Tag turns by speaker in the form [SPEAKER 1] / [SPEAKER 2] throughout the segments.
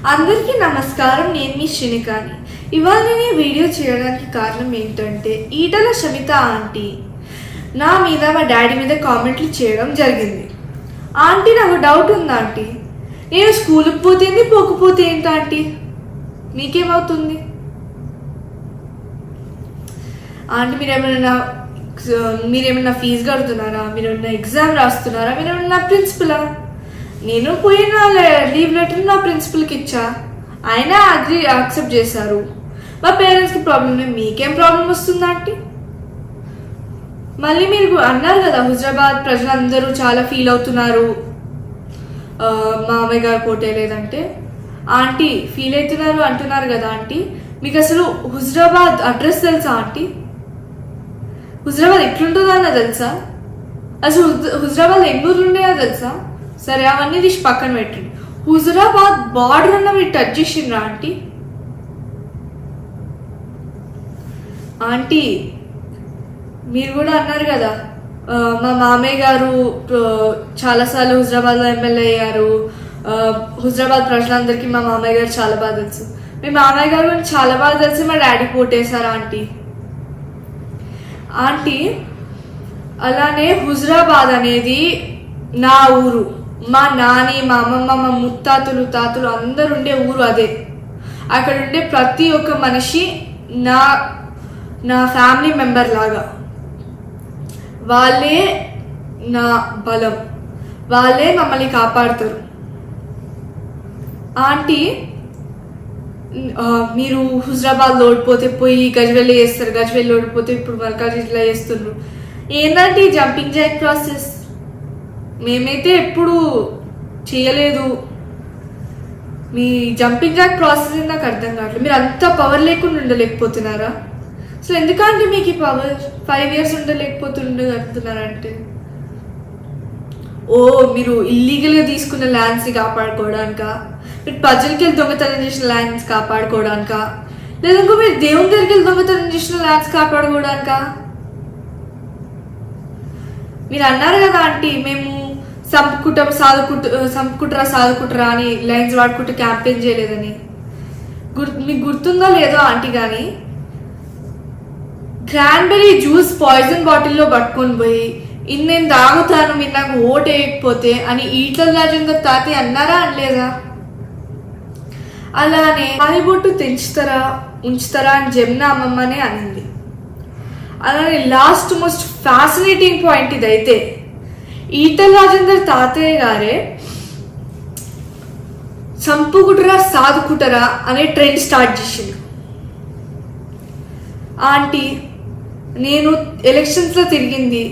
[SPEAKER 1] అందరికీ నమస్కారం. నేను మీ శ్రీనికాని. ఇవాళ నేను ఈ వీడియో చేయడానికి కారణం ఏంటంటే ఈటల శమిత ఆంటీ నా మీద మా డాడీ మీద కామెంట్లు చేయడం జరిగింది. ఆంటీ నాకు డౌట్ ఉంది ఆంటీ, నేను స్కూల్కి పోతేంది పోకపోతే ఏంటి ఆంటీ, మీకేమవుతుంది ఆంటీ? మీరేమైనా ఫీజు కడుతున్నారా? మీరేమైనా ఎగ్జామ్ రాస్తున్నారా? మీరేమైనా ప్రిన్సిపలా? నేను పోయిన లీవ్ లెటర్ నా ప్రిన్సిపల్కి ఇచ్చా, ఆయన యాక్సెప్ట్ చేశారు. మా పేరెంట్స్కి ప్రాబ్లం లేదు, మీకేం ప్రాబ్లం వస్తుందా ఆంటీ? మళ్ళీ మీరు అన్నారు కదా హుజరాబాద్ ప్రజలందరూ చాలా ఫీల్ అవుతున్నారు మామయ్య గారు పోటే లేదంటే. ఆంటీ ఫీల్ అవుతున్నారు అంటున్నారు కదా ఆంటీ, మీకు అసలు హుజరాబాద్ అడ్రస్ తెలుసా ఆంటీ? హుజరాబాద్ ఎట్లుంటుందో అన్న తెలుసా? అసలు హుజరాబాద్ ఎన్నూరు ఉండేదో తెలుసా? సరే అవన్నీ తీసి పక్కన పెట్టండి. హుజరాబాద్ బార్డర్ అన్న మీరు టచ్ చేసిండ్రా ఆంటీ? ఆంటీ మీరు కూడా అన్నారు కదా మా మామయ్య గారు చాలాసార్లు హుజరాబాద్లో ఎమ్మెల్యే అయ్యారు, హుజరాబాద్ ప్రజలందరికీ మా మామయ్య గారు చాలా బాగా తెలుసు. మీ మామయ్య గారు చాలా బాగా తెలిసి మా డాడీ పోటేశారు ఆంటీ. ఆంటీ అలానే హుజరాబాద్ అనేది నా ఊరు, మా నాని మా అమ్మమ్మ మా ముత్తాతలు తాతలు అందరు ఉండే ఊరు అదే. అక్కడ ఉండే ప్రతి ఒక్క మనిషి నా నా ఫ్యామిలీ మెంబర్ లాగా. వాళ్ళే నా బలం, వాళ్ళే మమ్మల్ని కాపాడుతారు. ఆంటీ మీరు హుజరాబాద్ ఓడిపోతే పోయి గజ్వెల్ చేస్తారు, గజ్వెల్ ఓడిపోతే ఇప్పుడు మల్కాజిగిరిలో చేస్తున్నారు. ఏంటంటే జంపింగ్ జాక్ ప్రాసెస్ మేమైతే ఎప్పుడు చేయలేదు. మీ జంపింగ్ జాక్ ప్రాసెస్ నాకు అర్థం కావట్లేదు. మీరు అంత పవర్ లేకుండా ఉండలేకపోతున్నారా? అసలు ఎందుకంటే మీకు ఈ పవర్ 5 years ఉండలేకపోతుండగలుగుతున్నారంటే, ఓ మీరు ఇల్లీగల్గా తీసుకున్న ల్యాండ్స్ని కాపాడుకోవడానిక, మీరు ప్రజలకి వెళ్ళి దొంగతనం చేసిన ల్యాండ్స్ కాపాడుకోవడానిక, లేదంటే మీరు దేవుని దగ్గరికి వెళ్ళి దొంగతనం చేసిన ల్యాండ్స్ కాపాడుకోవడానిక? మీరు అన్నారు కదా ఆంటీ మేము సంపుకుంటారా సాదుకుంటారా అని లైన్స్ వాడుకుంటూ క్యాంపెయిన్ చేయలేదని. మీకు గుర్తుందో లేదో ఆంటీ, కానీ క్రాన్బెర్రీ జ్యూస్ పాయిజన్ బాటిల్లో పట్టుకొని పోయి నేను తాగుతాను మీరు నాకు ఓటు వేయకపోతే అని ఈటల రాజేందర్ తాతయ్య అన్నారా అనలేదా? అలానే పాలిబొట్టు తెంచుతారా ఉంచుతారా అని జమున అమ్మమ్మనే అనింది. అలానే లాస్ట్ మోస్ట్ ఫ్యాసినేటింగ్ పాయింట్ ఇదైతే, ఈటల రాజేందర్ తాతయ్య గారే చంపుకుంటారా సాదుకుంటారా అనే ట్రెండ్ స్టార్ట్ చేసింది. ఆంటీ నేను ఎలక్షన్స్లో తిరిగింది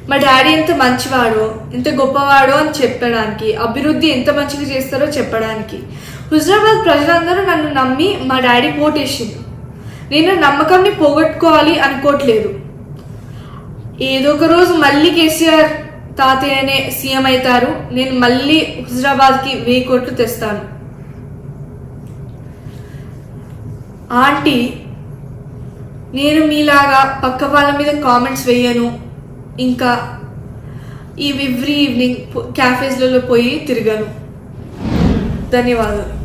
[SPEAKER 1] మా డాడీ ఎంత మంచివాడో ఎంత గొప్పవాడో అని చెప్పడానికి, అభివృద్ధి ఎంత మంచిగా చేస్తారో చెప్పడానికి. హుజరాబాద్ ప్రజలందరూ నన్ను నమ్మి మా డాడీ ఓటేసిండు. నేను నమ్మకాన్ని పోగొట్టుకోవాలి అనుకోవట్లేదు. ఏదో ఒక రోజు మళ్ళీ కేసీఆర్ తాతయ్యనే సీఎం అవుతారు, నేను మళ్ళీ హుజరాబాద్కి 1000 కోట్లు తెస్తాను. ఆంటీ నేను మీలాగా పక్క వాళ్ళ మీద కామెంట్స్ వేయను, ఇంకా ఎవ్రీ ఈవినింగ్ క్యాఫేస్లలో పోయి తిరగను. ధన్యవాదాలు.